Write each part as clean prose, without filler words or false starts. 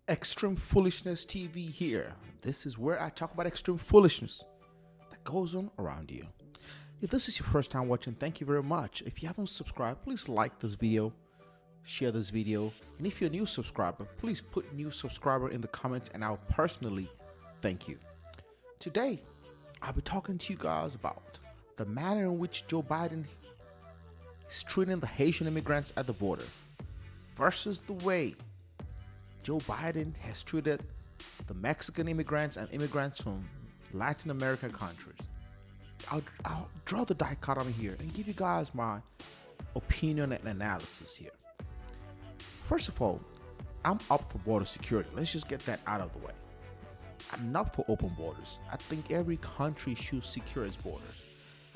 Extreme Foolishness TV here. This is where I talk about extreme foolishness that goes on around you. If this is your first time watching, thank you very much. If you haven't subscribed, please like this video, share this video, and if you're a new subscriber, please put new subscriber in the comments and I'll personally thank you. Today, I'll be talking to you guys about the manner in which Joe Biden is treating the Haitian immigrants at the border versus the way Joe Biden has treated the Mexican immigrants and immigrants from Latin American countries. I'll draw the dichotomy here and give you guys my opinion and analysis here. First of all, I'm up for border security. Let's just get that out of the way. I'm not for open borders. I think every country should secure its borders.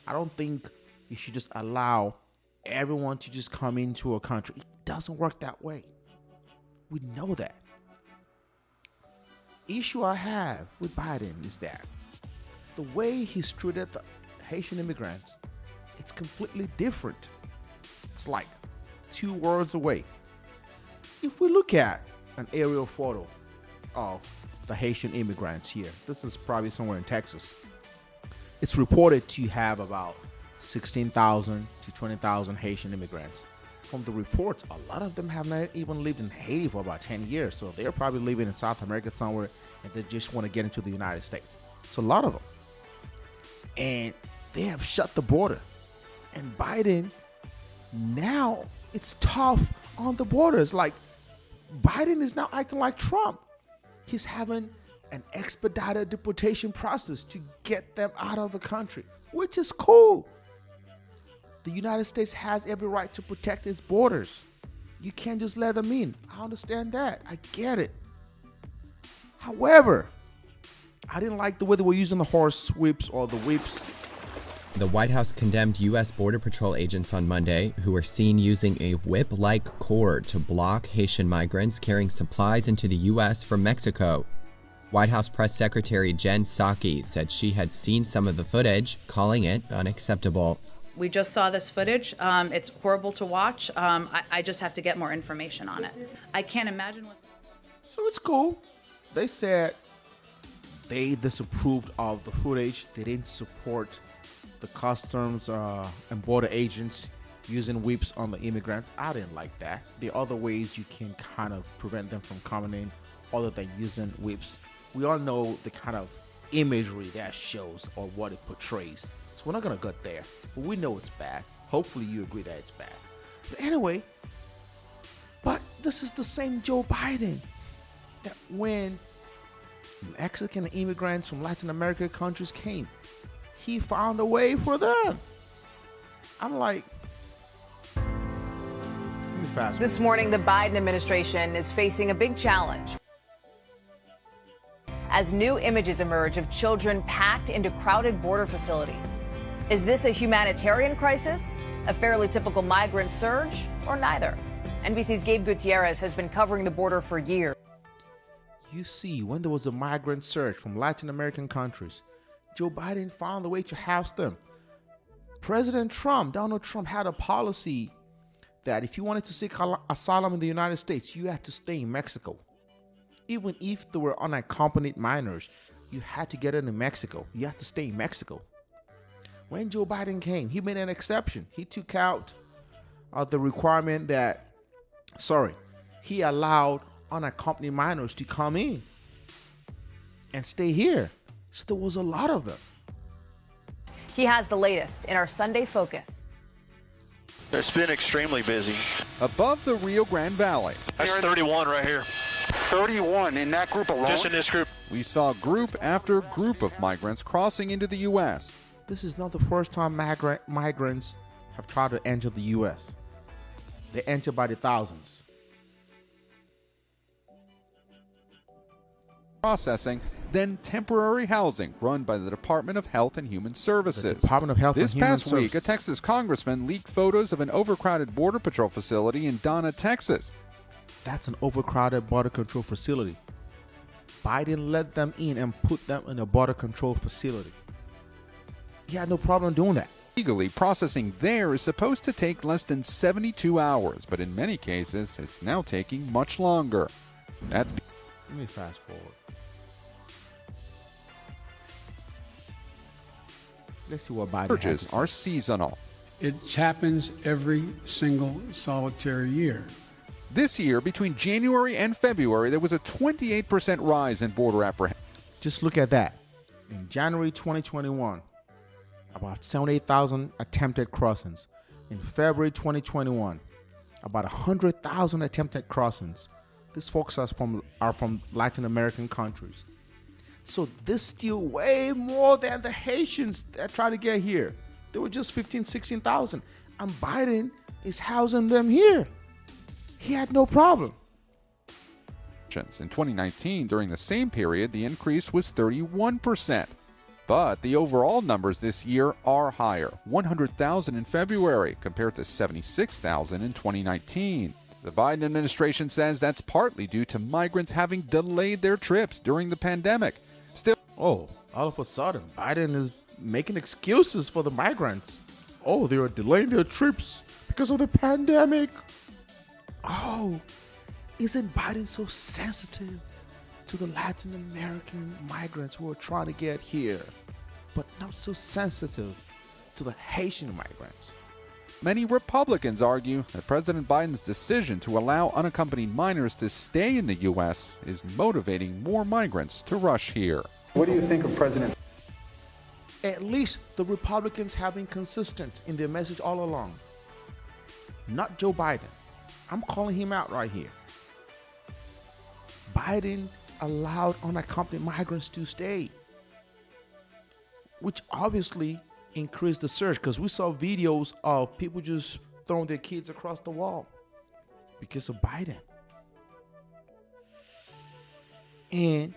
I don't think you should just allow everyone to just come into a country. It doesn't work that way. We know that. Issue I have with Biden is that the way he's treated the Haitian immigrants, it's completely different. It's like two worlds away. If we look at an aerial photo of the Haitian immigrants here, this is probably somewhere in Texas. It's reported to have about 16,000 to 20,000 Haitian immigrants. From the reports, a lot of them have not even lived in Haiti for about 10 years. So they're probably living in South America somewhere and they just want to get into the United States. It's a lot of them. And they have shut the border. And Biden, now it's tough on the borders. Like Biden is now acting like Trump. He's having an expedited deportation process to get them out of the country, which is cool. The United States has every right to protect its borders. You can't just let them in. I understand that. I get it. However, I didn't like the way they were using the horse whips or the whips. The White House condemned U.S. Border Patrol agents on Monday who were seen using a whip-like cord to block Haitian migrants carrying supplies into the U.S. from Mexico. White House Press Secretary Jen Psaki said she had seen some of the footage, calling it unacceptable. We just saw this footage. It's horrible to watch. I just have to get more information on it. I can't imagine what... So it's cool. They said they disapproved of the footage. They didn't support the customs and border agents using whips on the immigrants. I didn't like that. There are other ways you can kind of prevent them from coming in other than using whips. We all know the kind of imagery that shows or what it portrays. So we're not going to go there, but we know it's bad. Hopefully you agree that it's bad. But anyway, but this is the same Joe Biden that when Mexican immigrants from Latin American countries came, he found a way for them. I'm like, let me fast. This morning, the Biden administration is facing a big challenge as new images emerge of children packed into crowded border facilities. Is this a humanitarian crisis, a fairly typical migrant surge, or neither? NBC's Gabe Gutierrez has been covering the border for years. You see, when there was a migrant surge from Latin American countries, Joe Biden found a way to house them. President Trump, Donald Trump, had a policy that if you wanted to seek asylum in the United States, you had to stay in Mexico. Even if they were unaccompanied minors, you had to get into Mexico. You had to stay in Mexico. When Joe Biden came, he made an exception. He took out the requirement that, he allowed unaccompanied minors to come in and stay here. So there was a lot of them. He has the latest in our Sunday Focus. It's been extremely busy. Above the Rio Grande Valley. That's 31 right here. 31 in that group alone? Just in this group. We saw group after group of migrants crossing into the U.S. This is not the first time migrants have tried to enter the U.S. They enter by the thousands. Processing, then temporary housing run by the Department of Health and Human Services. The Department of Health This and Human past week, a Services. Texas congressman leaked photos of an overcrowded Border Patrol facility in Donna, Texas. That's an overcrowded border control facility. Biden let them in and put them in a border control facility. He had no problem doing that. Legally, processing there is supposed to take less than 72 hours, but in many cases, it's now taking much longer. That's Let me fast forward. Let's see what Biden has Surges to say. are seasonal. It happens every single solitary year. This year, between January and February, there was a 28% rise in border apprehensions. Just look at that. In January 2021, about 78,000 attempted crossings. In February 2021, about 100,000 attempted crossings. These folks are from Latin American countries. So this still way more than the Haitians that try to get here. They were just 15, 16,000. And Biden is housing them here. He had no problem. In 2019, during the same period, the increase was 31%. But the overall numbers this year are higher, 100,000 in February compared to 76,000 in 2019. The Biden administration says that's partly due to migrants having delayed their trips during the pandemic. Still, Oh, all of a sudden, Biden is making excuses for the migrants. Oh, they are delaying their trips because of the pandemic. Oh, isn't Biden so sensitive to the Latin American migrants who are trying to get here, but not so sensitive to the Haitian migrants? many Republicans argue that President Biden's decision to allow unaccompanied minors to stay in the U.S. is motivating more migrants to rush here. What do you think of President? At least the Republicans have been consistent in their message all along. Not Joe Biden. I'm calling him out right here. Biden allowed unaccompanied migrants to stay, which obviously increased the surge, because we saw videos of people just throwing their kids across the wall because of Biden. And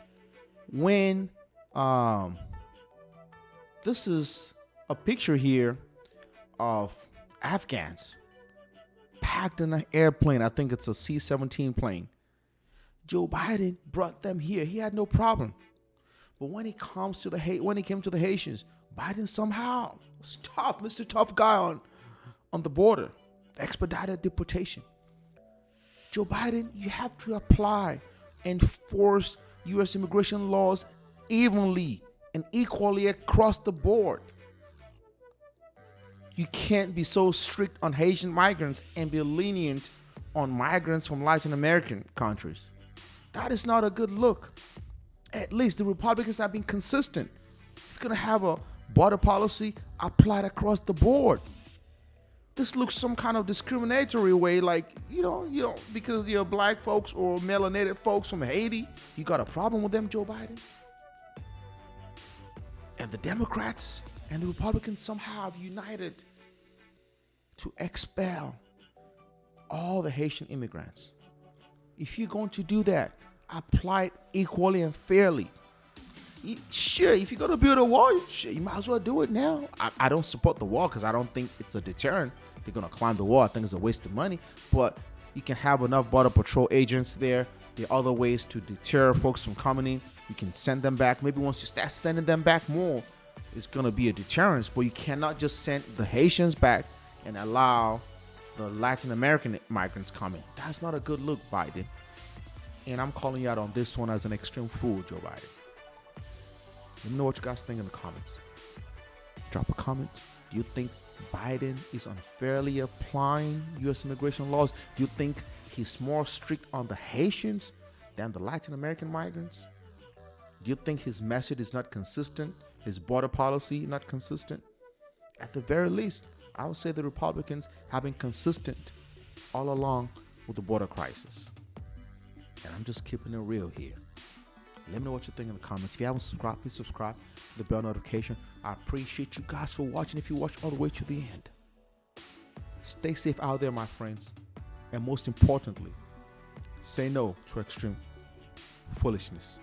when this is a picture here of Afghans packed in an airplane. I think it's a C-17 plane. Joe Biden brought them here. He had no problem. But when it comes to when it came to the Haitians, Biden somehow was tough, Mr. Tough Guy on the border, expedited deportation. Joe Biden, you have to apply and force U.S. immigration laws evenly and equally across the board. You can't be so strict on Haitian migrants and be lenient on migrants from Latin American countries. That is not a good look. At least the Republicans have been consistent. If you're going to have a border policy, applied across the board. This looks some kind of discriminatory way, like, you know, because you're black folks or melanated folks from Haiti, you got a problem with them, Joe Biden? And the Democrats and the Republicans somehow have united to expel all the Haitian immigrants. If you're going to do that, apply it equally and fairly. Sure, if you're going to build a wall, sure, you might as well do it now. I don't support the wall because I don't think it's a deterrent. They're going to climb the wall. I think it's a waste of money. But you can have enough Border Patrol agents there. There are other ways to deter folks from coming in. You can send them back. Maybe once you start sending them back more, it's going to be a deterrence. But you cannot just send the Haitians back and allow the Latin American migrants coming. That's not a good look, Biden. And I'm calling you out on this one as an extreme fool, Joe Biden. Let me know what you guys think in the comments. Drop a comment. Do you think Biden is unfairly applying U.S. immigration laws? Do you think he's more strict on the Haitians than the Latin American migrants? Do you think his message is not consistent? His border policy not consistent? At the very least, I would say the Republicans have been consistent all along with the border crisis. And I'm just keeping it real here. Let me know what you think in the comments. If you haven't subscribed, please subscribe. The bell notification. I appreciate you guys for watching. If you watched all the way to the end, stay safe out there, my friends. And most importantly, say no to extreme foolishness.